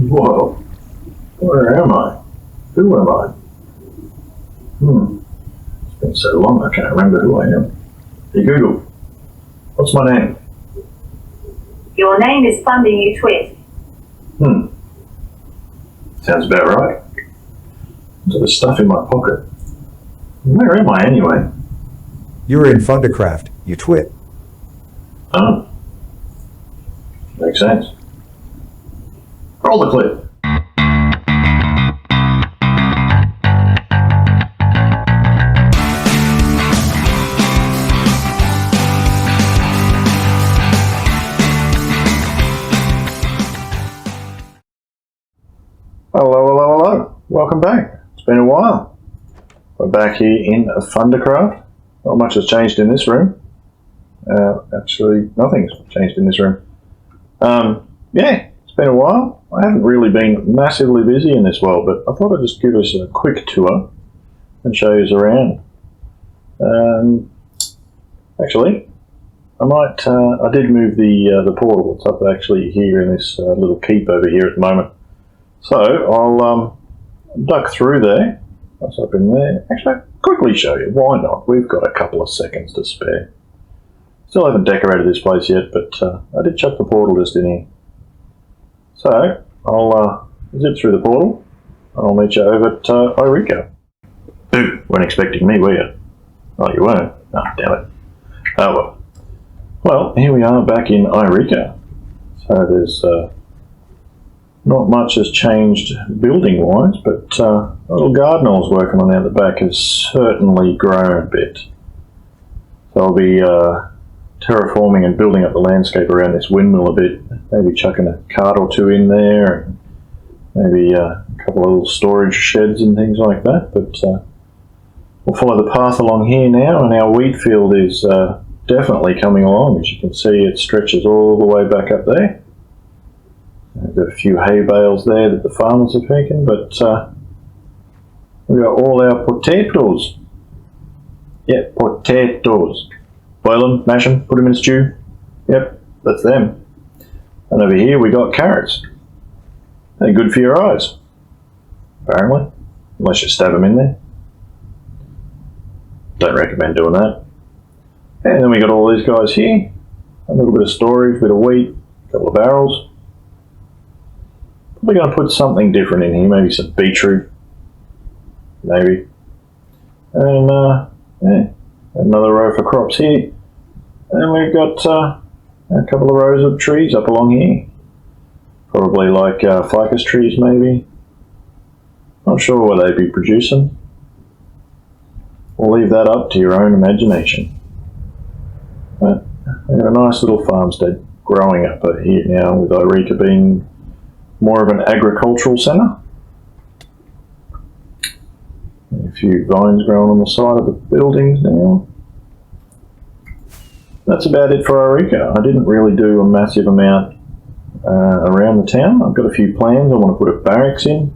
Whoa. Where am I? Who am I? It's been so long I can't remember who I am. Hey Google, what's my name? Your name is Funding You Twit. Sounds about right. There's stuff in my pocket. Where am I anyway? You're in Fundacraft, you twit. Oh. Makes sense. Roll the clip. Hello. Welcome back. It's been a while. We're back here in Fundacraft. Not much has changed in this room. Actually, nothing's changed in this room. Yeah, it's been a while. I haven't really been massively busy in this world, but I thought I'd just give us a quick tour and show you around. Actually, I did move the portal. It's up actually here in this little keep over here at the moment. So I'll duck through there. What's up in there? Actually, I'll quickly show you. Why not? We've got a couple of seconds to spare. Still haven't decorated this place yet, but I did chuck the portal just in here. So I'll zip through the portal and I'll meet you over at Ire-Eka. Ooh, weren't expecting me, were you? Oh, you weren't? Oh, damn it. Oh well. Well, here we are back in Ire-Eka. So there's not much has changed building-wise, but a little garden I was working on out the back has certainly grown a bit. So I'll be terraforming and building up the landscape around this windmill a bit, maybe chucking a cart or two in there, and maybe a couple of little storage sheds and things like that. But we'll follow the path along here now, and our wheat field is definitely coming along. As you can see, it stretches all the way back up there. We've got a few hay bales there that the farmers are picking, but we've got all our potatoes. Yeah, potatoes. Boil them, mash them, put them in a stew. Yep, that's them. And over here we got carrots. They're good for your eyes, apparently, unless you stab them in there. Don't recommend doing that. And then we got all these guys here. A little bit of storage, a bit of wheat, a couple of barrels. We're going to put something different in here, maybe some beetroot, maybe. And yeah, another row for crops here. And we've got a couple of rows of trees up along here. Probably like ficus trees, maybe. Not sure what they'd be producing. We'll leave that up to your own imagination. But we've got a nice little farmstead growing up here now, with Ire-Eka being more of an agricultural centre. A few vines growing on the side of the buildings now. That's about it for Ire-Eka. I didn't really do a massive amount around the town. I've got a few plans. I want to put a barracks in,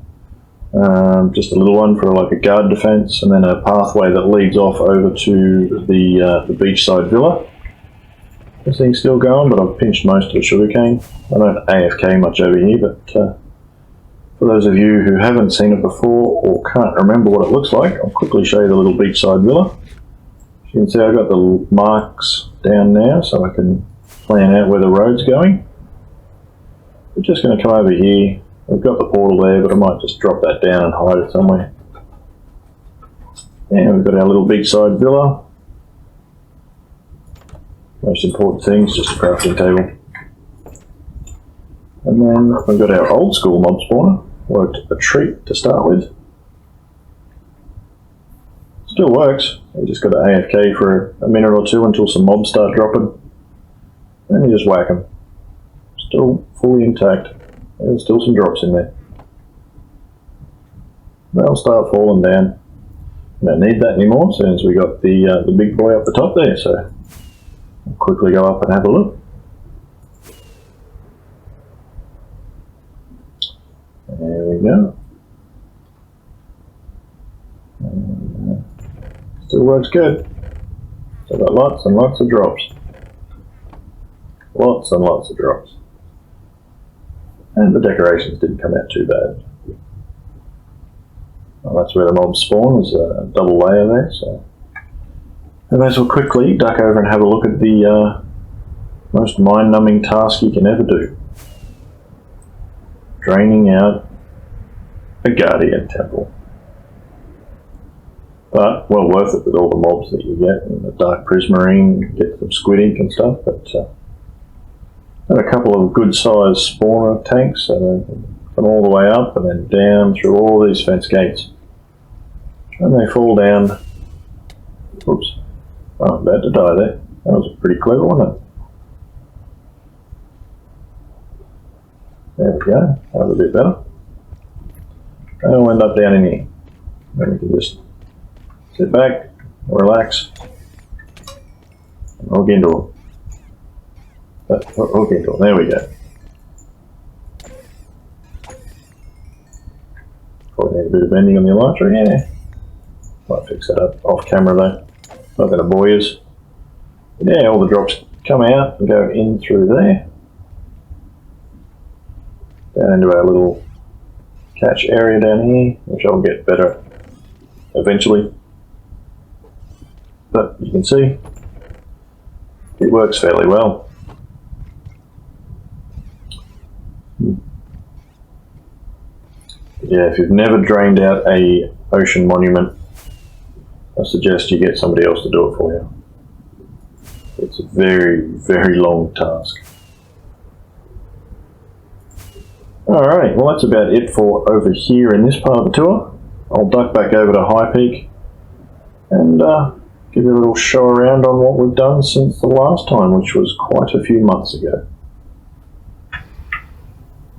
just a little one for like a guard defence, and then a pathway that leads off over to the beachside villa. This thing's still going, but I've pinched most of the sugarcane. I don't AFK much over here, but for those of you who haven't seen it before or can't remember what it looks like, I'll quickly show you the little beachside villa. As you can see, I've got the marks down now, so I can plan out where the road's going. We're just going to come over here. We've got the portal there, but I might just drop that down and hide it somewhere. And we've got our little beachside villa. Most important thing is just a crafting table. And then we've got our old school mob spawner. Worked a treat to start with. Still works. You just got to AFK for a minute or two until some mobs start dropping. Then you just whack them. Still fully intact. There's still some drops in there. They'll start falling down. We don't need that anymore, since we got the big boy up the top there. So I'll quickly go up and have a look. There we go. Still works good. So I've got lots and lots of drops. Lots and lots of drops. And the decorations didn't come out too bad. Well, that's where the mobs spawn. There's a double layer there, so I may as well quickly duck over and have a look at the most mind-numbing task you can ever do. Draining out a Guardian Temple. But well worth it with all the mobs that you get in the Dark Prismarine, you get some squid ink and stuff, but had a couple of good sized spawner tanks, so they come all the way up and then down through all these fence gates. And they fall down. Oops. Oh, I'm about to die there. That was pretty clever, wasn't it? There we go. That was a bit better. I'll end up down in here. Then we can just sit back, relax, and hook into them. Hook into them. There we go. Probably need a bit of bending on the elytra, yeah. Might fix that up off camera though. Not going to bore you. Yeah, all the drops come out and go in through there. Down into our little catch area down here, which I'll get better eventually. But you can see, it works fairly well. Yeah, if you've never drained out a ocean monument, I suggest you get somebody else to do it for you. It's a very, very long task. Alright, well that's about it for over here in this part of the tour. I'll duck back over to Highpeak and give you a little show around on what we've done since the last time, which was quite a few months ago.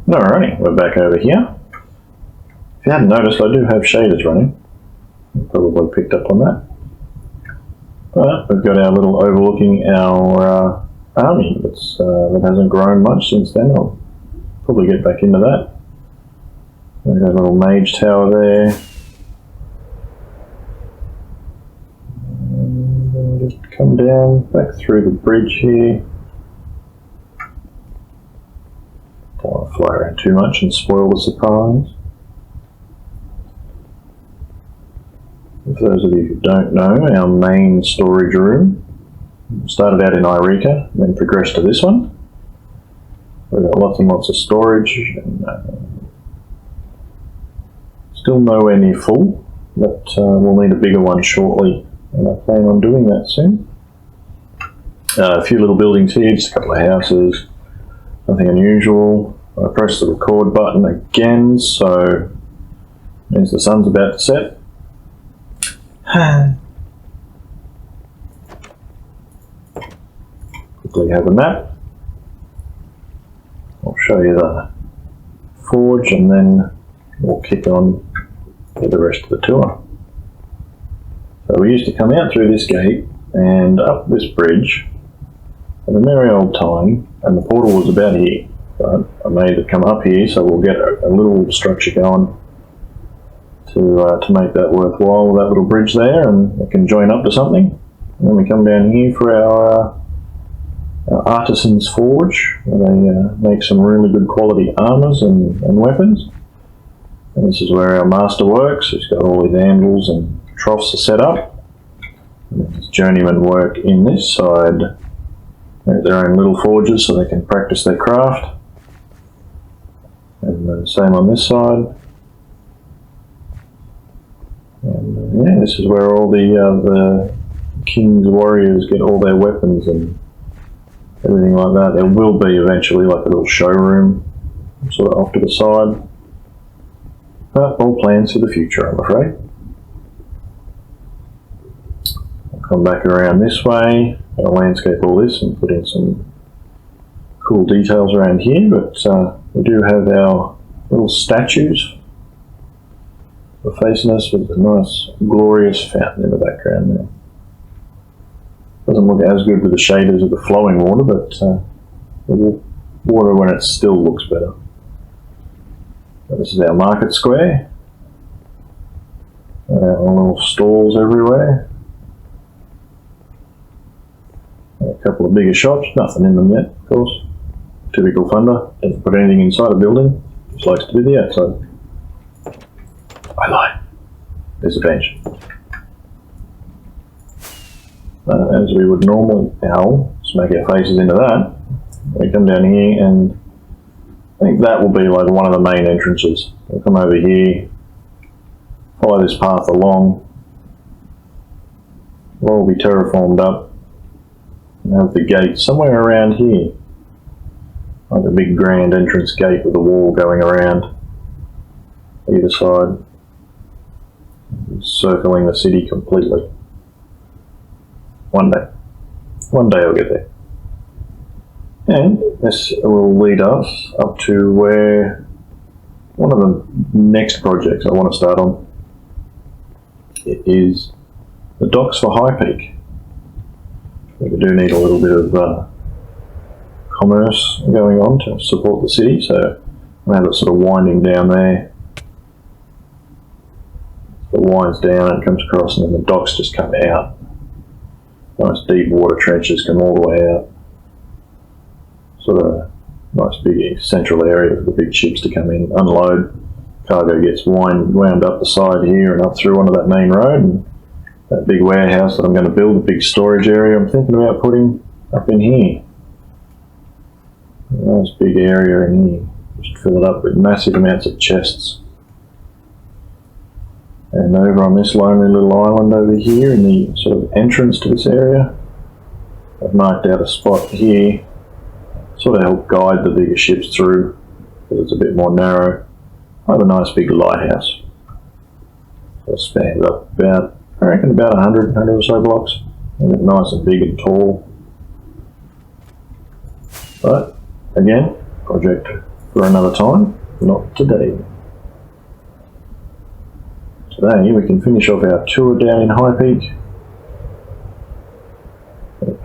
Alrighty, we're back over here. If you hadn't noticed, I do have shaders running. You probably picked up on that. But we've got our little overlooking our army that hasn't grown much since then. I'll probably get back into that. We've got a little mage tower there. And then just come down, back through the bridge here. Don't want to fly around too much and spoil the surprise. For those of you who don't know, our main storage room started out in Ire-Eka, then progressed to this one. We've got lots and lots of storage, and still nowhere near full, but we'll need a bigger one shortly, and I plan on doing that soon. A few little buildings here, just a couple of houses, nothing unusual. I press the record button again, so it means the sun's about to set. Quickly have a map. I'll show you the forge and then we'll kick on for the rest of the tour. So we used to come out through this gate and up this bridge at a merry old time, and the portal was about here. But I made it come up here, so we'll get a little structure going to make that worthwhile with that little bridge there, and it can join up to something. And then we come down here for our artisan's forge, where they make some really good quality armors and weapons. And this is where our master works. He's got all his anvils and troughs are set up. And his journeymen work in this side. They have their own little forges so they can practice their craft. And the same on this side. And yeah, this is where all the king's warriors get all their weapons and everything like that. There will be eventually like a little showroom sort of off to the side. But all plans for the future, I'm afraid. I'll come back around this way. I'll landscape all this and put in some cool details around here, but we do have our little statues facing us with a nice glorious fountain in the background there. Doesn't look as good with the shaders of the flowing water, but the water when it still looks better. So this is our market square. Our little stalls everywhere. A couple of bigger shops, nothing in them yet, of course. Typical funder, doesn't put anything inside a building, just likes to do the outside. I lie. There's a bench. As we would normally, smack our faces into that. We come down here and I think that will be like one of the main entrances. We'll come over here, follow this path along. We'll all be terraformed up and have the gate somewhere around here. Like a big grand entrance gate with a wall going around either side, circling the city completely. One day I'll get there. And this will lead us up to where one of the next projects I want to start on. It is the docks for Highpeak. We do need a little bit of commerce going on to support the city, so I have it sort of winding down there. It winds down and comes across, and then the docks just come out. Nice deep water trenches come all the way out. Sort of nice big central area for the big ships to come in, unload. Cargo gets wound up the side here and up through onto that main road, and that big warehouse that I'm going to build, a big storage area I'm thinking about putting up in here. Nice big area in here. Just fill it up with massive amounts of chests. And over on this lonely little island over here in the sort of entrance to this area, I've marked out a spot here, sort of help guide the bigger ships through, because it's a bit more narrow. I have a nice big lighthouse. So it spans up about, I reckon about 100 or so blocks. And it's nice and big and tall. But, again, project for another time, not today. Today we can finish off our tour down in Highpeak.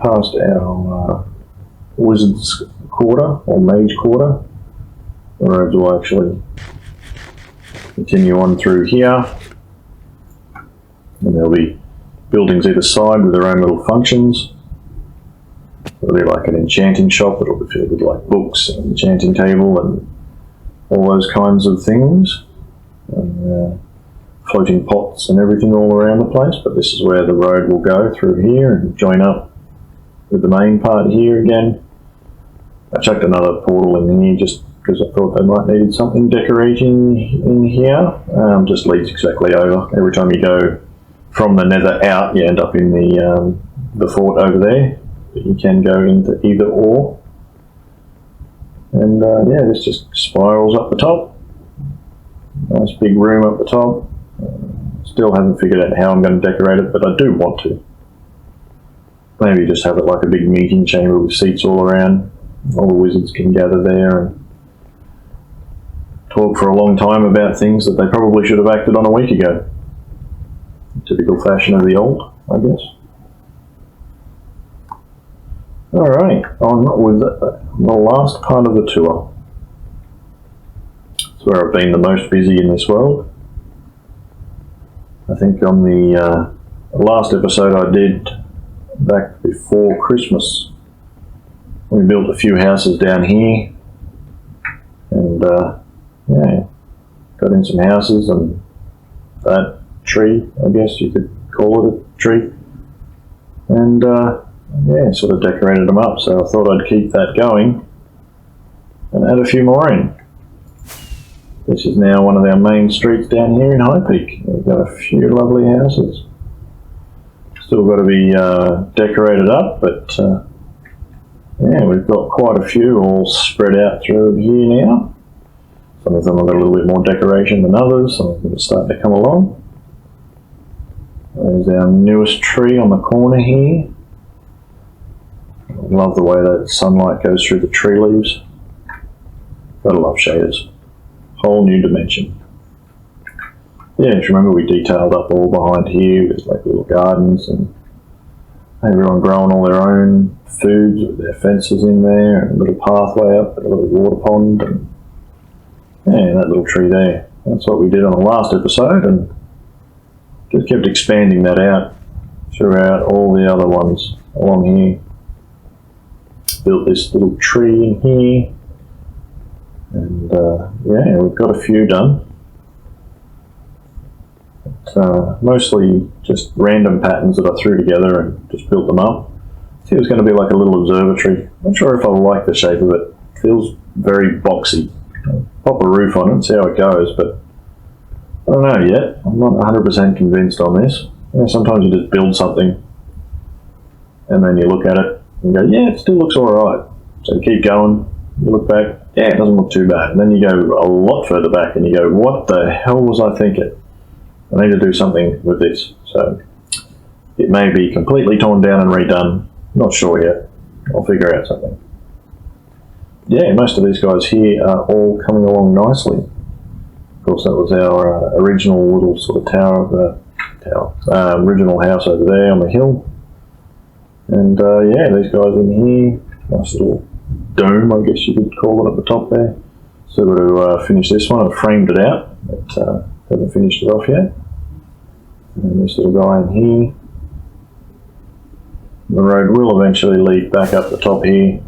Past our Wizard's Quarter, or Mage Quarter. The roads will actually continue on through here. And there'll be buildings either side with their own little functions. It'll be like an enchanting shop, it'll be filled with like books and an enchanting table and all those kinds of things. And, floating pots and everything all around the place, but this is where the road will go through here and join up with the main part here again. I chucked another portal in here just because I thought they might need something decorating in here. Just leads exactly over. Every time you go from the nether out, you end up in the fort over there. But you can go into either or. And yeah, this just spirals up the top. Nice big room up the top. Still haven't figured out how I'm going to decorate it, but I do want to. Maybe just have it like a big meeting chamber with seats all around. All the wizards can gather there and talk for a long time about things that they probably should have acted on a week ago. Typical fashion of the old, I guess. Alright, on with the last part of the tour. It's where I've been the most busy in this world. I think on the last episode I did back before Christmas, we built a few houses down here, and yeah, got in some houses and that tree, I guess you could call it a tree, and yeah, sort of decorated them up, so I thought I'd keep that going and add a few more in. This is now one of our main streets down here in Highpeak. We've got a few lovely houses. Still got to be decorated up, but yeah, we've got quite a few all spread out through here now. Some of them have got a little bit more decoration than others. Some of them are starting to come along. There's our newest tree on the corner here. I love the way that sunlight goes through the tree leaves. Gotta love shaders. Whole new dimension. Yeah, if you remember, we detailed up all behind here with like little gardens and everyone growing all their own foods with their fences in there and a little pathway up and a little water pond and yeah, that little tree there. That's what we did on the last episode, and just kept expanding that out throughout all the other ones along here. Built this little tree in here. And yeah, we've got a few done. But, mostly just random patterns that I threw together and just built them up. I think it was going to be like a little observatory. I'm not sure if I like the shape of it. It feels very boxy. I'll pop a roof on it and see how it goes, but I don't know yet. I'm not 100% convinced on this. You know, sometimes you just build something and then you look at it and go, yeah, it still looks alright. So you keep going, you look back, yeah, it doesn't look too bad. And then you go a lot further back and you go, what the hell was I thinking? I need to do something with this. So it may be completely torn down and redone. Not sure yet. I'll figure out something. Yeah, most of these guys here are all coming along nicely. Of course, that was our original little sort of original house over there on the hill. And yeah, these guys in here, nice little dome, I guess you could call it, at the top there. So we've got to finish this one. I've framed it out, but haven't finished it off yet. And this little guy in here. The road will eventually lead back up the top here.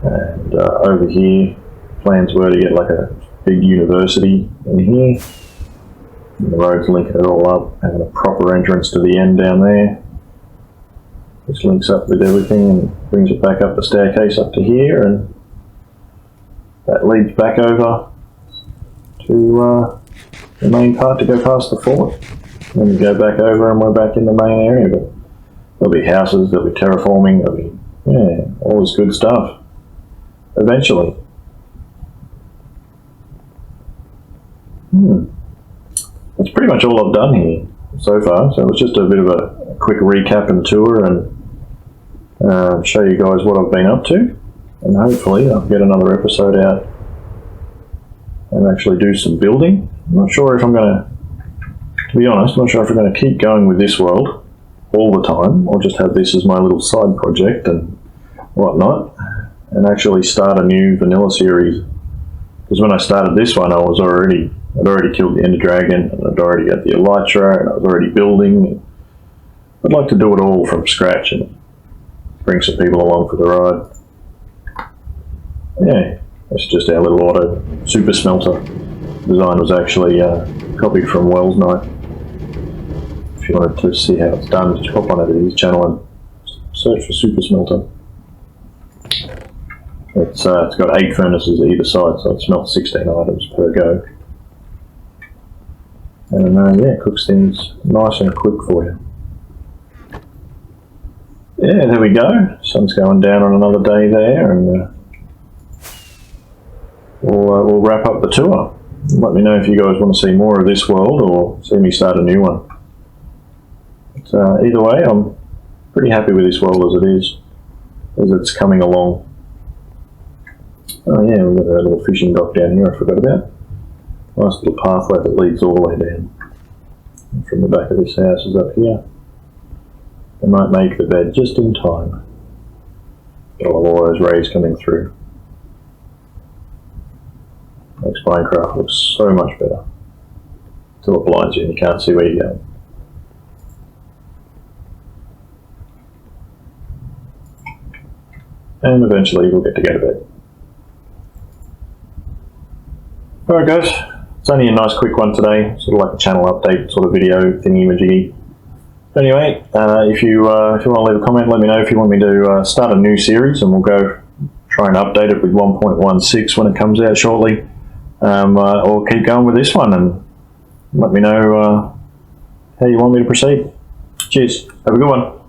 And over here, plans were to get like a big university in here. And the road's linking it all up, having a proper entrance to the end down there. Which links up with everything and brings it back up the staircase up to here, and that leads back over to the main part to go past the fort. Then we go back over and we're back in the main area, but there'll be houses, there'll be terraforming, there'll be, yeah, all this good stuff. Eventually. That's pretty much all I've done here so far, so it was just a bit of a quick recap and tour and show you guys what I've been up to, and hopefully I'll get another episode out and actually do some building. I'm not sure if I'm going to be honest, I'm not sure if I'm going to keep going with this world all the time, or just have this as my little side project and whatnot, and actually start a new vanilla series. Because when I started this one, I'd already killed the Ender Dragon, and I'd already got the Elytra, and I was already building. I'd like to do it all from scratch and bring some people along for the ride. Yeah, that's just our little auto super smelter. Design was actually copied from Wells Knight. If you wanted to see how it's done, just hop on over to his channel and search for super smelter. It's got 8 furnaces either side, so it smelts 16 items per go. And yeah, cooks things nice and quick for you. Yeah, there we go. Sun's going down on another day there, and we'll wrap up the tour. Let me know if you guys want to see more of this world or see me start a new one. But, either way, I'm pretty happy with this world as it is, as it's coming along. Oh yeah, we've got a little fishing dock down here I forgot about. Nice little pathway that leads all the way down. And from the back of this house is up here. I might make the bed just in time. Got all those rays coming through. Makes Minecraft look so much better. Until it blinds you and you can't see where you're going. And eventually we'll get to go to bed. Alright guys, it's only a nice quick one today, sort of like a channel update sort of video thingy-majiggy. Anyway, if you want to leave a comment, let me know if you want me to start a new series, and we'll go try and update it with 1.16 when it comes out shortly. Or keep going with this one and let me know how you want me to proceed. Cheers, have a good one.